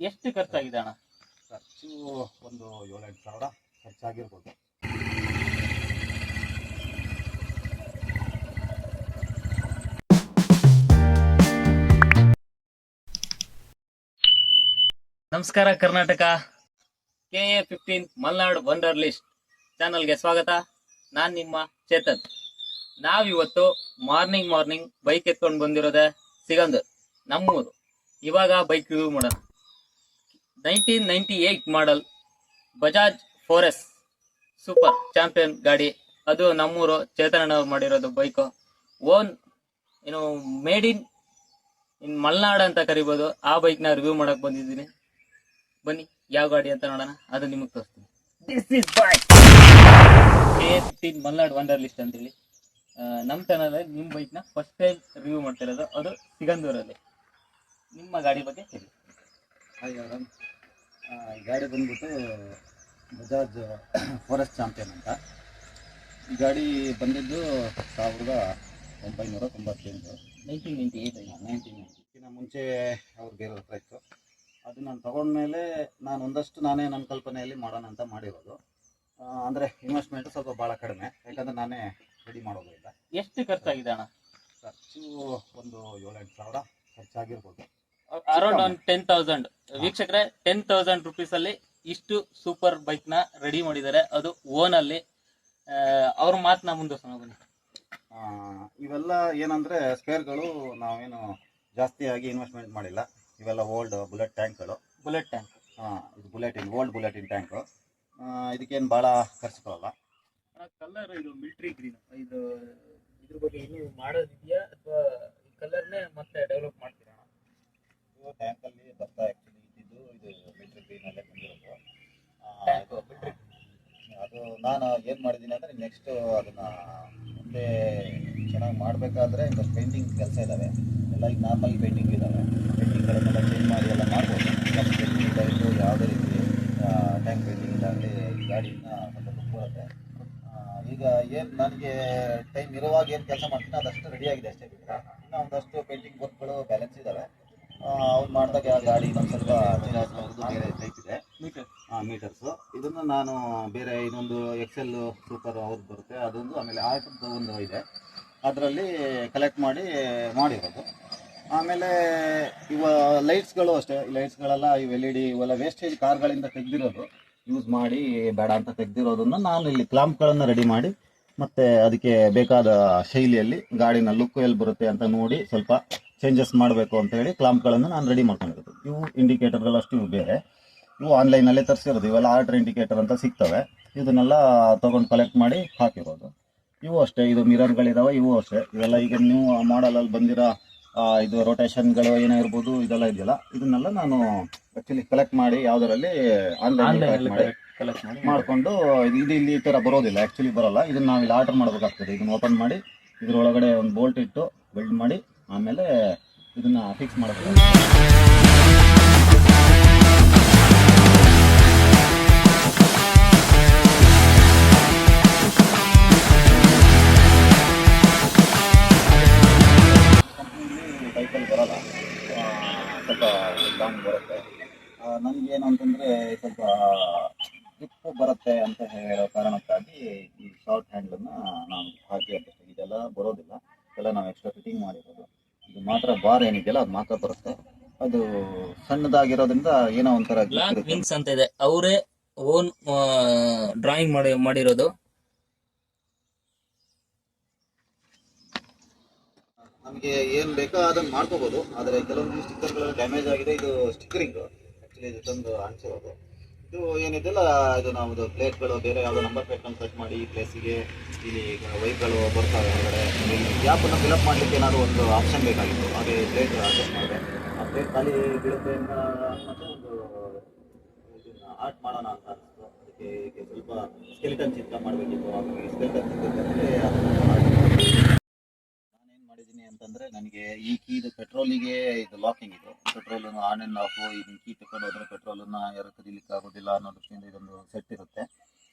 ಎಷ್ಟು ಖರ್ಚಾಗಿದೆ ಅಣ್ಣ? ಖರ್ಚು ಒಂದು 7-8 ಸಾವಿರ ಖರ್ಚಾಗಿರ್ಬೋದು. ನಮಸ್ಕಾರ Karnataka. KA15 Malnad wonder list ಚಾನಲ್ಗೆ ಸ್ವಾಗತ. ನಾನು ನಿಮ್ಮ ಚೇತನ್. ನಾವಿವತ್ತು ಮಾರ್ನಿಂಗ್ ಬೈಕ್ ಎತ್ಕೊಂಡು ಬಂದಿರೋದೆ ಸಿಗಂದೂರ್, ನಮ್ಮೂರು. ಇವಾಗ ಬೈಕ್ ರಿವ್ಯೂ ಮಾಡೋಣ. 1998 ಮಾಡಲ್ ಬಜಾಜ್ ಫೋರೆಸ್ ಸೂಪರ್ ಚಾಂಪಿಯನ್ ಗಾಡಿ. ಅದು ನಮ್ಮೂರು ಚೇತನಣ್ಣ ಮಾಡಿರೋದು ಬೈಕು. ಓನ್ ಏನು ಮೇಡ್ ಇನ್ ಮಲ್ನಾಡ್ ಅಂತ ಕರಿಬೋದು. ಆ ಬೈಕ್ನ ರಿವ್ಯೂ ಮಾಡಕ್ ಬಂದಿದ್ದೀನಿ. ಬನ್ನಿ ಯಾವ ಗಾಡಿ ಅಂತ ನೋಡೋಣ, ಅದು ನಿಮಗೆ ತೋರಿಸ್ತೀನಿ. This is bike KA15 Malnad wonder list ಅಂತೇಳಿ ನಮ್ಮ ಚಾನಲ್ ನಿಮ್ಮ ಬೈಕ್ನ ಫಸ್ಟ್ ಟೈಮ್ ರಿವ್ಯೂ ಮಾಡ್ತಿರೋದು, ಅದು ಸಿಗಂದೂರಲ್ಲಿ. ನಿಮ್ಮ ಗಾಡಿ ಬಗ್ಗೆ ಹೇಳಿ. ಹಾಯ್ ಆರಾಮ್. ಈ ಗಾಡಿ ಬಂದ್ಬಿಟ್ಟು ಬಜಾಜ್ ಫಾರೆಸ್ಟ್ ಚಾಂಪಿಯನ್ ಅಂತ. ಈ ಗಾಡಿ ಬಂದಿದ್ದು 1998, 1990 ಮುಂಚೆ ಅವ್ರು ಬೇರೆ ಹತ್ರ ಇತ್ತು. ಅದು ನಾನು ತೊಗೊಂಡ್ಮೇಲೆ ನಾನು ಒಂದಷ್ಟು ನಾನೇ ನನ್ನ ಕಲ್ಪನೆಯಲ್ಲಿ ಮಾಡೋಣ ಅಂತ ಮಾಡಿರೋದು. ಅಂದರೆ ಇನ್ವೆಸ್ಟ್ಮೆಂಟ್ ಸ್ವಲ್ಪ ಭಾಳ ಕಡಿಮೆ, ಯಾಕಂದರೆ ನಾನೇ ರೆಡಿ ಮಾಡೋದಿಲ್ಲ. ಎಷ್ಟು ಖರ್ಚಾಗಿದೆ ಅಣ್ಣ? ಖರ್ಚು ಒಂದು 7-8 ಸಾವಿರ ಖರ್ಚಾಗಿರ್ಬೋದು. ಅರೌಂಡ್ ಒಂದು 10,000. ವೀಕ್ಷಕರೇ, 10,000 ರುಪೀಸ್ ಅಲ್ಲಿ ಇಷ್ಟು ಸೂಪರ್ ಬೈಕ್ ನ ರೆಡಿ ಮಾಡಿದ್ದಾರೆ, ಅದು ಓನ್ ಅಲ್ಲಿ. ಅವ್ರ ಮಾತನ್ನ ಮುಂದುವರ್ಸೋಣ ಬನ್ನಿ. ಇವೆಲ್ಲ ಏನಂದರೆ ಸ್ಪೇರ್ಗಳು ನಾವೇನು ಜಾಸ್ತಿಯಾಗಿ ಇನ್ವೆಸ್ಟ್ಮೆಂಟ್ ಮಾಡಿಲ್ಲ. ಇವೆಲ್ಲ ಓಲ್ಡ್ ಬುಲೆಟ್ ಟ್ಯಾಂಕ್ಗಳು. Bullet tank. ಇದು ಓಲ್ಡ್ ಬುಲೆಟಿನ್ ಟ್ಯಾಂಕು. ಇದಕ್ಕೇನು ಭಾಳ ಖರ್ಚು ಬರೋಲ್ಲ. ಕಲರ್ ಇದು ಮಿಲಿಟರಿ ಗ್ರೀನ್. ಇದ್ರ ಬಗ್ಗೆ ಇನ್ನೂ ಮಾಡೋದಿದೆಯಾ ಅಥವಾ ಈ ಕಲರ್ನೇ ಮತ್ತೆ ಡೆವಲಪ್ ಮಾಡ್ತೀರಾ? ಟ್ಯಾಂಕಲ್ಲಿ ಬರ್ತಾ ಆ್ಯಕ್ಚುಲಿ ಇದ್ದಿದ್ದು ಇದು ಮಿಲಿಟರಿ ಗ್ರೀನಲ್ಲೇ ಬಂದಿರೋದು. ಅದು ನಾನು ಏನು ಮಾಡಿದ್ದೀನಿ ಅಂದರೆ ನೆಕ್ಸ್ಟ್ ಅದನ್ನು ಮುಂದೆ ಚೆನ್ನಾಗಿ ಮಾಡಬೇಕಾದ್ರೆ ಈಗ ಪೇಂಟಿಂಗ್ ಕೆಲಸ ಇದ್ದಾವೆ ಎಲ್ಲ. ಈಗ ನಾರ್ಮಲ್ ಪೇಂಟಿಂಗ್ ಇದ್ದಾವೆ, ಪೇಂಟಿಂಗ್ಗಳನ್ನೆಲ್ಲ ಚೇಂಜ್ ಮಾಡಿ ಎಲ್ಲ ಮಾಡ್ಬೋದು. ಪೇಂಟಿಂಗ್ ಆಯಿತು, ಯಾವುದೇ ರೀತಿ ಟ್ಯಾಂಕ್ ಪೇಂಟಿಂಗ್ ಇದ್ದಾಗಲಿ ಈ ಗಾಡಿನ ಸ್ವಲ್ಪ ಲುಕ್ ಬರುತ್ತೆ. ಈಗ ಏನು ನನಗೆ ಟೈಮ್ ಇರುವಾಗ ಏನು ಕೆಲಸ ಮಾಡ್ತೀನಿ ಅದಷ್ಟು ರೆಡಿಯಾಗಿದೆ ಅಷ್ಟೇ. ಇನ್ನು ಒಂದಷ್ಟು ಪೇಂಟಿಂಗ್ ವರ್ಕ್ಗಳು ಬ್ಯಾಲೆನ್ಸ್ ಇದ್ದಾವೆ. ಅವ್ರು ಮಾಡಿದಾಗ ಗಾಡಿ ಇನ್ನೊಂದು ಸ್ವಲ್ಪ ಬೇರೆ ಟೈಪ್ ಇದೆ ಮೀಟರ್ಸು. ಇದನ್ನು ನಾನು ಬೇರೆ ಇನ್ನೊಂದು ಎಕ್ಸೆಲ್ ಸೂಪರ್ ಅವ್ರದ್ದು ಬರುತ್ತೆ ಅದೊಂದು, ಆಮೇಲೆ ಆರ್ಟ್ರದ್ದು ಒಂದು ಇದೆ, ಅದರಲ್ಲಿ ಕಲೆಕ್ಟ್ ಮಾಡಿರೋದು. ಆಮೇಲೆ ಲೈಟ್ಸ್ಗಳು ಅಷ್ಟೇ. ಲೈಟ್ಸ್ಗಳೆಲ್ಲ ಇವು LED ಇವೆಲ್ಲ ವೇಸ್ಟೇಜ್ ಕಾರ್ಗಳಿಂದ ತೆಗೆದಿರೋದು, ಯೂಸ್ ಮಾಡಿ ಬೇಡ ಅಂತ ತೆಗೆದಿರೋದನ್ನು ನಾನು ಇಲ್ಲಿ ಕ್ಲಾಂಪ್ಗಳನ್ನು ರೆಡಿ ಮಾಡಿ ಮತ್ತು ಅದಕ್ಕೆ ಬೇಕಾದ ಶೈಲಿಯಲ್ಲಿ ಗಾಡಿನ ಲುಕ್ ಎಲ್ಲಿ ಬರುತ್ತೆ ಅಂತ ನೋಡಿ ಸ್ವಲ್ಪ ಚೇಂಜಸ್ ಮಾಡಬೇಕು ಅಂತ ಹೇಳಿ ಕ್ಲಾಂಪ್ಗಳನ್ನು ನಾನು ರೆಡಿ ಮಾಡ್ಕೊಂಡಿರೋದು. ಇವು ಇಂಡಿಕೇಟರ್ಗಳಷ್ಟು ಇವು ಬೇರೆ, ಇವು ಆನ್ಲೈನಲ್ಲೇ ತರಿಸಿರೋದು. ಇವೆಲ್ಲ ಆರ್ಟ್ರ್ ಇಂಡಿಕೇಟರ್ ಅಂತ ಸಿಗ್ತವೆ, ಇದನ್ನೆಲ್ಲ ತೊಗೊಂಡು ಕಲೆಕ್ಟ್ ಮಾಡಿ ಹಾಕಿರೋದು. ಇವು ಅಷ್ಟೇ, ಇದು ಮಿರರ್ಗಳಿದಾವೆ, ಇವು ಅಷ್ಟೇ. ಇವೆಲ್ಲ ಈಗ ನೀವು ಮಾಡಲಲ್ಲಿ ಬಂದಿರೋ ಇದು ರೊಟೇಷನ್ಗಳು ಏನೋ ಇರ್ಬೋದು, ಇದೆಲ್ಲ ಇದೆಯಲ್ಲ, ಇದನ್ನೆಲ್ಲ ನಾನು ಆ್ಯಕ್ಚುಲಿ ಕಲೆಕ್ಟ್ ಮಾಡಿ ಯಾವುದರಲ್ಲಿ ಆನ್ಲೈನ್ ಕಲೆಕ್ಟ್ ಮಾಡಿ ಮಾಡಿಕೊಂಡು ಇದು ಇಲ್ಲಿ ಈ ಥರ ಬರೋದಿಲ್ಲ, ಆ್ಯಕ್ಚುಲಿ ಬರೋಲ್ಲ. ಇದನ್ನು ನಾವು ಇಲ್ಲಿ ಆರ್ಡರ್ ಮಾಡಬೇಕಾಗ್ತದೆ. ಇದನ್ನು ಓಪನ್ ಮಾಡಿ ಇದರೊಳಗಡೆ ಒಂದು ಬೋಲ್ಟ್ ಇಟ್ಟು ವೆಲ್ಡ್ ಮಾಡಿ ಆಮೇಲೆ ಇದನ್ನು ಫಿಕ್ಸ್ ಮಾಡಬೇಕು. ಬೈಕಲ್ಲಿ ಬರೋಲ್ಲ, ಸ್ವಲ್ಪ ಲಾಂಗ್ ಬರುತ್ತೆ. ನನಗೇನು ಅಂತಂದರೆ ಸ್ವಲ್ಪ ಗ್ರಿಪ್ ಬರುತ್ತೆ ಅಂತ ಹೇಳೋ ಕಾರಣಕ್ಕಾಗಿ ಈ ಶಾರ್ಟ್ ಹ್ಯಾಂಡಲನ್ನು ನಾನು ಹಾಕಿ ಅಷ್ಟೇ. ಇದೆಲ್ಲ ಬರೋದಿಲ್ಲ, ಇದೆಲ್ಲ ನಾವು ಎಕ್ಸ್ಟ್ರಾ ಫಿಟ್ಟಿಂಗ್ ಮಾಡಿರೋದು. ಇದು ಮಾತ್ರ ಬಾರ್ ಏನಿದೆಯಲ್ಲ ಅದು ಮಾತ್ರ ಬರುತ್ತೆ. ಅದು ಸಣ್ಣದಾಗಿರೋದ್ರಿಂದ ಏನೋ ಒಂಥರ ವಿಂಗ್ಸ್ ಅಂತ ಇದೆ, ಅವರೇ ಓನ್ ಡ್ರಾಯಿಂಗ್ ಮಾಡಿರೋದು. ನಮಗೆ ಏನು ಬೇಕೋ ಅದನ್ನು ಮಾಡ್ಕೋಬೋದು. ಆದರೆ ಕೆಲವೊಂದು ಸ್ಟಿಕ್ಕರ್ಗಳು ಡ್ಯಾಮೇಜ್ ಆಗಿದೆ. ಇದು ಸ್ಟಿಕ್ಕರಿಂಗ್ ಆ್ಯಕ್ಚುಲಿ ಇದು ತಂದು ಅಂಟಿಸಿರೋದು. ಇದು ಏನಿದೆಯಲ್ಲ, ಇದು ನಾವು ಪ್ಲೇಟ್ಗಳು ಬೇರೆ ಯಾವುದೋ ನಂಬರ್ ಪ್ಲೇಟ್ನ ಕಟ್ ಮಾಡಿ ಈ ಪ್ಲೇಸಿಗೆ ಇಲ್ಲಿ ವೈರ್ಗಳು ಬರ್ತಾವೆ ಹೊರಗಡೆ. ಗ್ಯಾಪನ್ನು ಫಿಲಪ್ ಮಾಡಲಿಕ್ಕೆ ಏನಾದರೂ ಒಂದು ಆಪ್ಷನ್ ಬೇಕಾಗಿತ್ತು, ಹಾಗೆ ಪ್ಲೇಟ್ ಅಡ್ಜಸ್ಟ್ ಮಾಡಿದೆ. ಆ ಪ್ಲೇಟ್ ಖಾಲಿ ಬೀಳುತ್ತೆ ಅಂತ ಒಂದು ಇದನ್ನು ಆರ್ಟ್ ಮಾಡೋಣ ಅಂತ ಅನಿಸ್ತು. ಅದಕ್ಕೆ ಸ್ವಲ್ಪ ಸ್ಕೆಲಿಟನ್ ಚಿತ್ರ ಮಾಡಬೇಕಿತ್ತು. ಹಾಗಾಗಿ ಸ್ಕೆಲಿಟನ್ ಚಿತ್ರದಲ್ಲಿ ನಾನೇನು ಮಾಡಿದ್ದೀನಿ ಅಂತಂದರೆ, ನನಗೆ ಈ ಕೀದು ಪೆಟ್ರೋಲಿಗೆ ಇದು ಲಾಕಿಂಗ್ ಇದು ಪೆಟ್ರೋಲನ್ನು ಆನ್ ಆ್ಯಂಡ್ ಆಫು ಇದನ್ನು ಕೀ ತಗೊಂಡು ಹೋದರೆ ಪೆಟ್ರೋಲನ್ನು ಯಾರು ಕದೀಲಿಕ್ಕೆ ಆಗೋದಿಲ್ಲ ಅನ್ನೋ ದೃಷ್ಟಿಯಿಂದ ಇದೊಂದು ಸೆಟ್ ಇರುತ್ತೆ.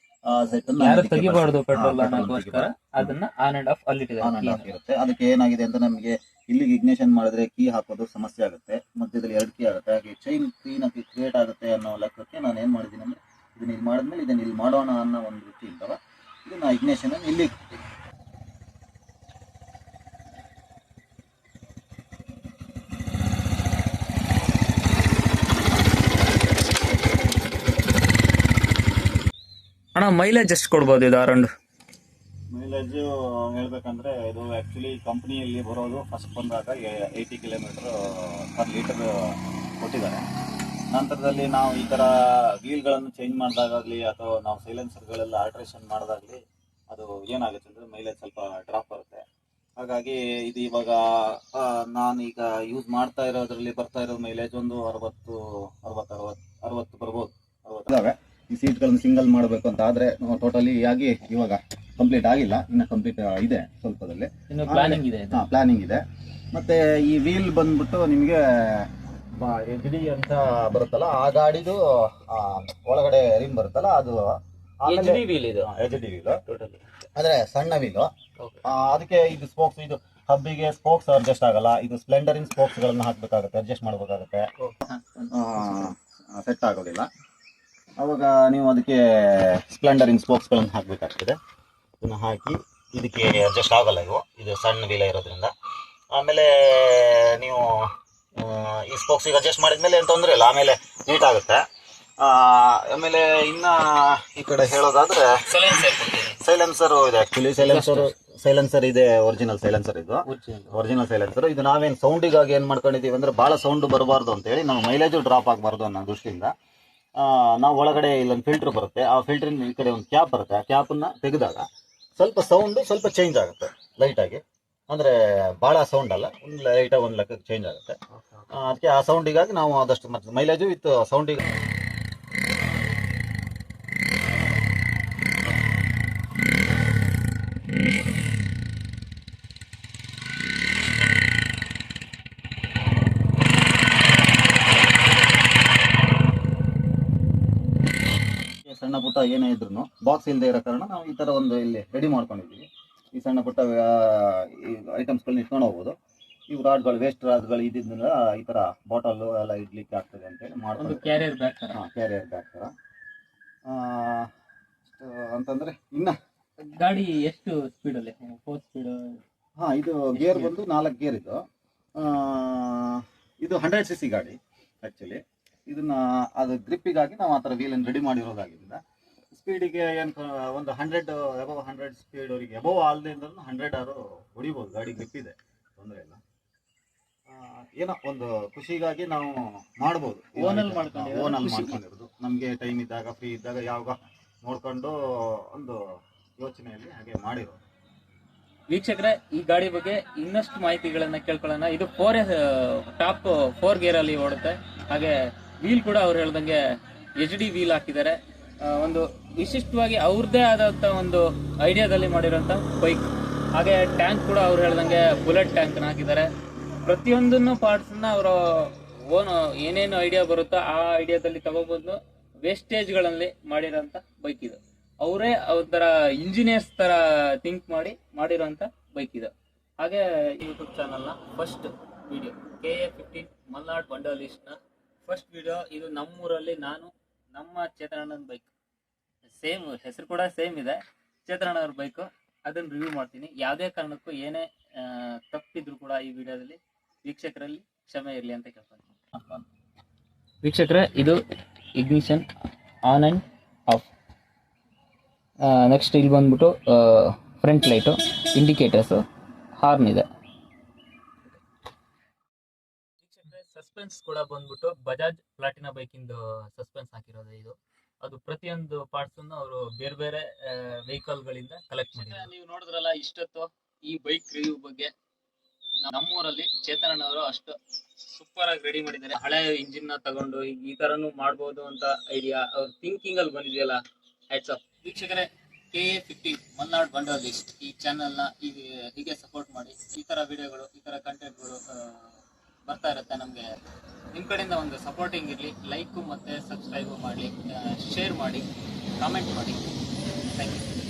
ಸೆಟ್ ಯಾರು ತೆಗಿಬಾರ್ದು ಪೆಟ್ರೋಲ್ ಅನ್ನೋಕ್ಕೋಸ್ಕರ ಅದನ್ನ ಆನ್ ಅಂಡ್ ಆಫ್ ಅಲ್ಲಿ ಆನ್ ಅಂಡ್ ಆಫ್ ಇರುತ್ತೆ. ಅದಕ್ಕೆ ಏನಾಗಿದೆ ಅಂತ ನಮಗೆ ಇಲ್ಲಿಗೆ ಇಗ್ನಿಷನ್ ಮಾಡಿದ್ರೆ ಕೀ ಹಾಕೋದು ಸಮಸ್ಯೆ ಆಗುತ್ತೆ, ಮಧ್ಯದಲ್ಲಿ 2 ಕೀ ಆಗುತ್ತೆ, ಹಾಗೆ ಚೈನ್ ಕ್ಲೀನ್ ಆಗಿ ಕ್ರಿಯೇಟ್ ಆಗುತ್ತೆ ಅನ್ನೋ ಲೆಕ್ಕಕ್ಕೆ ನಾನು ಏನು ಮಾಡಿದ್ದೀನಿ ಅಂದರೆ ಇದನ್ನ ಇಲ್ಲಿ ಮಾಡಿದ್ಮೇಲೆ ಇದನ್ನ ಇಲ್ಲಿ ಮಾಡೋಣ ಅನ್ನೋ ಒಂದು ರೀತಿ ಇದ್ದವ ಇದನ್ನ ಇಗ್ನಿಷನ್ ಇಲ್ಲಿ ಇಡ್ತೀನಿ. ಅಣ್ಣ ಮೈಲೇಜ್ ಎಷ್ಟು ಕೊಡ್ಬೋದು ಇದು ಅರೌಂಡ್? ಮೈಲೇಜ್ ಹೇಳ್ಬೇಕಂದ್ರೆ ಇದು ಆ್ಯಕ್ಚುಲಿ ಕಂಪ್ನಿಯಲ್ಲಿ ಬರೋದು ಫಸ್ಟ್ ಬಂದಾಗ 80 ಕಿಲೋಮೀಟರ್ ಪರ್ ಲೀಟರ್ ಕೊಟ್ಟಿದ್ದಾರೆ. ನಂತರದಲ್ಲಿ ನಾವು ಈ ಥರ ವೀಲ್ಗಳನ್ನು ಚೇಂಜ್ ಮಾಡಿದಾಗಲಿ ಅಥವಾ ನಾವು ಸೈಲೆನ್ಸರ್ಗಳೆಲ್ಲ ಆಲ್ಟ್ರೇಷನ್ ಮಾಡಿದಾಗಲಿ ಅದು ಏನಾಗುತ್ತೆ ಅಂದರೆ ಮೈಲೇಜ್ ಸ್ವಲ್ಪ ಡ್ರಾಪ್ ಬರುತ್ತೆ. ಹಾಗಾಗಿ ಇದು ಇವಾಗ ನಾನೀಗ ಯೂಸ್ ಮಾಡ್ತಾ ಇರೋದ್ರಲ್ಲಿ ಬರ್ತಾ ಇರೋ ಮೈಲೇಜ್ ಒಂದು 60 ಬರ್ಬೋದು. 60 ಈ ಸೀಟ್ಗಳನ್ನು ಸಿಂಗಲ್ ಮಾಡಬೇಕು ಅಂತ ಆದರೆ ಟೋಟಲಿ ಆಗಿ ಇವಾಗ ಕಂಪ್ಲೀಟ್ ಆಗಿಲ್ಲ, ಇನ್ನು ಕಂಪ್ಲೀಟ್ ಇದೆ ಸ್ವಲ್ಪದಲ್ಲಿ, ಪ್ಲಾನಿಂಗ್ ಇದೆ. ಪ್ಲಾನಿಂಗ್ ಇದೆ. ಮತ್ತೆ ಈ ವೀಲ್ ಬಂದ್ಬಿಟ್ಟು ನಿಮಗೆ HD ಅಂತ ಬರುತ್ತಲ್ಲ ಆ ಗಾಡಿದು ಒಳಗಡೆ ರಿಮ್ ಬರುತ್ತಲ್ಲ ಅದು HD ವೀಲ್ ಇದು. HD ವೀಲ್ ಟೋಟಲಿ ಅಂದ್ರೆ ಸಣ್ಣ ವೀಲು. ಅದಕ್ಕೆ ಇದು ಸ್ಪೋಕ್ಸ್, ಇದು ಹಬ್ಬಿಗೆ ಸ್ಪೋಕ್ಸ್ ಅಡ್ಜಸ್ಟ್ ಆಗಲ್ಲ. ಇದು ಸ್ಪ್ಲೆಂಡರಿನ್ ಸ್ಪೋಕ್ಸ್ ಗಳನ್ನ ಹಾಕ್ಬೇಕಾಗುತ್ತೆ, ಅಡ್ಜಸ್ಟ್ ಮಾಡಬೇಕಾಗುತ್ತೆ, ಸೆಟ್ ಆಗೋದಿಲ್ಲ. ಅವಾಗ ನೀವು ಅದಕ್ಕೆ ಸ್ಪ್ಲೆಂಡರಿನ್ ಸ್ಪೋಕ್ಸ್ಗಳನ್ನು ಹಾಕಬೇಕಾಗ್ತದೆ. ಇದನ್ನು ಹಾಕಿ ಇದಕ್ಕೆ ಅಡ್ಜಸ್ಟ್ ಆಗಲ್ಲ, ಇದು ಸಣ್ಣ ವೀಲ ಇರೋದ್ರಿಂದ. ಆಮೇಲೆ ನೀವು ಈ ಸ್ಪೋಕ್ಸಿಗೆ ಅಡ್ಜಸ್ಟ್ ಮಾಡಿದ್ಮೇಲೆ ಏನು ತೊಂದರೆ ಇಲ್ಲ, ಆಮೇಲೆ ನೀಟ್ ಆಗುತ್ತೆ. ಆಮೇಲೆ ಇನ್ನ ಈ ಕಡೆ ಹೇಳೋದಾದ್ರೆ ಸೈಲೆನ್ಸರ್ ಇದೆ. ಆ್ಯಕ್ಚುಲಿ ಸೈಲೆನ್ಸರ್ ಇದೆ, ಒರಿಜಿನಲ್ ಸೈಲೆನ್ಸರ್ ಇದು. ಒರಿಜಿನಲ್ ಸೈಲೆನ್ಸರ್ ಇದು ನಾವೇನು ಸೌಂಡಿಗಾಗಿ ಏನು ಮಾಡ್ಕೊಂಡಿದ್ದೀವಿ ಅಂದರೆ ಭಾಳ ಸೌಂಡ್ ಬರಬಾರ್ದು ಅಂತೇಳಿ, ನಮ್ಮ ಮೈಲೇಜು ಡ್ರಾಪ್ ಆಗಬಾರ್ದು ಅನ್ನೋ ದೃಷ್ಟಿಯಿಂದ ನಾವು ಒಳಗಡೆ ಇಲ್ಲೊಂದು ಫಿಲ್ಟ್ರ್ ಬರುತ್ತೆ, ಆ ಫಿಲ್ಟ್ರಿನ ಈ ಕಡೆ ಒಂದು ಕ್ಯಾಪ್ ಬರುತ್ತೆ. ಆ ಕ್ಯಾಪನ್ನು ತೆಗೆದಾಗ ಸ್ವಲ್ಪ ಸೌಂಡು ಸ್ವಲ್ಪ ಚೇಂಜ್ ಆಗುತ್ತೆ ಲೈಟಾಗಿ, ಅಂದರೆ ಭಾಳ ಸೌಂಡ್ ಅಲ್ಲ, ಒಂದು ಲೈಟಾಗಿ ಒಂದು ಲೆಕ್ಕಕ್ಕೆ ಚೇಂಜ್ ಆಗುತ್ತೆ. ಅದಕ್ಕೆ ಆ ಸೌಂಡಿಗಾಗಿ ನಾವು ಆದಷ್ಟು ಮತ್ತೆ ಮೈಲೇಜು ವಿತ್ ಸೌಂಡಿಗೆ ಸಣ್ಣ ಪುಟ್ಟ ಏನೇ ಇದ್ರು ಬಾಕ್ಸ್ ಇಲ್ಲದೆ ಇರೋ ಕಾರಣ ನಾವು ಈ ಥರ ಒಂದು ಇಲ್ಲಿ ರೆಡಿ ಮಾಡ್ಕೊಂಡಿದ್ದೀವಿ. ಈ ಸಣ್ಣ ಪುಟ್ಟ ಐಟಮ್ಸ್ಗಳನ್ನ ಇಟ್ಕೊಂಡು ಹೋಗ್ಬೋದು. ಇವು ರಾಡ್ಗಳು, ವೇಸ್ಟ್ ರಾಡ್ಗಳು ಇದ್ದಿದ್ದನ್ನ ಈ ಥರ ಬಾಟಲ್ಲು ಎಲ್ಲ ಇಡ್ಲಿಕ್ಕೆ ಆಗ್ತದೆ ಅಂತೇಳಿ ಮಾಡ್ಕೊಂಡು ಕ್ಯಾರಿಯರ್ ಬ್ಯಾಗ್ ಥರ ಅಂತಂದರೆ ಇನ್ನು ಗಾಡಿ ಎಷ್ಟು ಸ್ಪೀಡಲ್ಲಿ? 4 ಸ್ಪೀಡ್. ಇದು ಗೇರ್ ಬಂದು 4 ಗೇರ್ ಇದು. ಇದು 100cc ಗಾಡಿ ಆ್ಯಕ್ಚುಲಿ. ಇದನ್ನ ಅದು ಗ್ರಿಪ್ಪಿಗಾಗಿ ನಾವು ಆ ಥರ ವೀಲನ್ನು ರೆಡಿ ಮಾಡಿರೋದಾಗಿದ್ದರಿಂದ ಸ್ಪೀಡಿಗೆ ಏನು ಒಂದು 100 ಅಬವ್ 100 ಸ್ಪೀಡ್ವರೆಗೆ ಅಬವ್ ಆಲ್ದಿಂದ 100 ಆರು ಹೊಡಿಬೋದು. ಗಾಡಿ ಗ್ರಿಪ್ ಇದೆ, ತೊಂದರೆ ಇಲ್ಲ. ಏನೋ ಒಂದು ಖುಷಿಗಾಗಿ ನಾವು ಮಾಡ್ಬೋದು, ಓನಲ್ಲಿ ಮಾಡ್ಕೊಂಡಿರೋದು. ನಮಗೆ ಟೈಮ್ ಇದ್ದಾಗ, ಫ್ರೀ ಇದ್ದಾಗ ಯಾವಾಗ ನೋಡ್ಕೊಂಡು ಒಂದು ಯೋಚನೆಯಲ್ಲಿ ಹಾಗೆ ಮಾಡಿರೋದು. ವೀಕ್ಷಕರೇ, ಈ ಗಾಡಿ ಬಗ್ಗೆ ಇನ್ನಷ್ಟು ಮಾಹಿತಿಗಳನ್ನ ಕೇಳ್ಕೊಳ್ಳೋಣ. ಇದು ಟಾಪ್ 4 ಗೇರ್ ಅಲ್ಲಿ ಓಡುತ್ತೆ. ಹಾಗೆ ವೀಲ್ ಕೂಡ ಅವ್ರು ಹೇಳ್ದಂಗೆ HD ವೀಲ್ ಹಾಕಿದ್ದಾರೆ. ಒಂದು ವಿಶಿಷ್ಟವಾಗಿ ಅವ್ರದ್ದೇ ಆದಂಥ ಒಂದು ಐಡಿಯಾದಲ್ಲಿ ಮಾಡಿರೋಂಥ ಬೈಕ್. ಹಾಗೆ ಟ್ಯಾಂಕ್ ಕೂಡ ಅವ್ರು ಹೇಳ್ದಂಗೆ ಬುಲೆಟ್ ಟ್ಯಾಂಕ್ನ ಹಾಕಿದ್ದಾರೆ. ಪ್ರತಿಯೊಂದನ್ನು ಪಾರ್ಟ್ಸನ್ನ ಅವರು ಏನೇನು ಐಡಿಯಾ ಬರುತ್ತೋ ಆ ಐಡಿಯಾದಲ್ಲಿ ತಗೊಬಂದು ವೇಸ್ಟೇಜ್ಗಳಲ್ಲಿ ಮಾಡಿರೋಂಥ ಬೈಕ್ ಇದು. ಅವರೇ ಒಂಥರ ಇಂಜಿನಿಯರ್ಸ್ ಥರ ಥಿಂಕ್ ಮಾಡಿರೋಂಥ ಬೈಕ್ ಇದು. ಹಾಗೆ ಯೂಟ್ಯೂಬ್ ಚಾನಲ್ನ first video KA15 Malnad bundle ಲಿಸ್ಟ್ನ ಫಸ್ಟ್ ವಿಡಿಯೋ ಇದು. ನಮ್ಮೂರಲ್ಲಿ ನಮ್ಮ ಚೇತನಣ್ಣನ ಬೈಕ್, ಸೇಮ್ ಹೆಸರು ಕೂಡ ಸೇಮ್ ಇದೆ, ಚೇತನಣ್ಣವ್ರ ಬೈಕು. ಅದನ್ನು ರಿವ್ಯೂ ಮಾಡ್ತೀನಿ. ಯಾವುದೇ ಕಾರಣಕ್ಕೂ ಏನೇ ತಪ್ಪಿದ್ರು ಕೂಡ ಈ ವಿಡಿಯೋದಲ್ಲಿ ವೀಕ್ಷಕರಲ್ಲಿ ಕ್ಷಮೆ ಇರಲಿ ಅಂತ ಕೇಳ್ತೀನಿ. ವೀಕ್ಷಕರೇ, ಇದು ignition on and of. Next ಇಲ್ಲಿ ಬಂದ್ಬಿಟ್ಟು ಫ್ರಂಟ್ ಲೈಟು, ಇಂಡಿಕೇಟರ್ಸು, ಹಾರ್ನ್ ಇದೆ. ಸಸ್ಪೆನ್ಸ್ ಕೂಡ ಬಂದ್ಬಿಟ್ಟು ಬಜಾಜ್ ಪ್ಲಾಟಿನಾ ಬೈಕಿಂದು ಸಸ್ಪೆನ್ಸ್ ಹಾಕಿರೋದು ಇದು. ಅದು ಪ್ರತಿಯೊಂದು ಪಾರ್ಟ್ಸ್ ಅನ್ನು ಅವರು ಬೇರೆ ಬೇರೆ ವೆಹಿಕಲ್ ಗಳಿಂದ ಕಲೆಕ್ಟ್ ಮಾಡಿದ್ದಾರೆ. ನೀವು ನೋಡಿದ್ರಲ್ಲ ಇಷ್ಟೊತ್ತು ಈ ಬೈಕ್ ರಿವ್ಯೂ ಬಗ್ಗೆ. ನಮ್ಮೂರಲ್ಲಿ ಚೇತನಣ್ಣವರು ಅಷ್ಟು ಸೂಪರ್ ಆಗಿ ರೆಡಿ ಮಾಡಿದ್ದಾರೆ. ಹಳೆ ಇಂಜಿನ್ ನ ತಗೊಂಡು ಈ ತರನು ಮಾಡ್ಬೋದು ಅಂತ ಐಡಿಯಾ ಅವ್ರ ಥಿಂಕಿಂಗ್ ಅಲ್ಲಿ ಬಂದಿದೆಯಲ್ಲ, ಹ್ಯಾಟ್ಸ್ ಆಫ್. ವೀಕ್ಷಕರೇ, KA15 ಮಲ್ನಾಡ್ ಬಂಡಲ್ ಲಿಸ್ಟ್ ಈ ಚಾನೆಲ್ ನ ಹೀಗೆ ಸಪೋರ್ಟ್ ಮಾಡಿ. ಈ ತರ ವಿಡಿಯೋಗಳು, ಈ ತರ ಕಂಟೆಂಟ್ಗಳು ಬರ್ತಾ ಇರುತ್ತೆ. ನಮಗೆ ನಿಮ್ಮ ಕಡೆಯಿಂದ ಒಂದು ಸಪೋರ್ಟಿಂಗ್ ಇರಲಿ. ಲೈಕು ಮತ್ತು ಸಬ್ಸ್ಕ್ರೈಬು ಮಾಡಿ, ಶೇರ್ ಮಾಡಿ, ಕಾಮೆಂಟ್ ಮಾಡಿ. Thank you.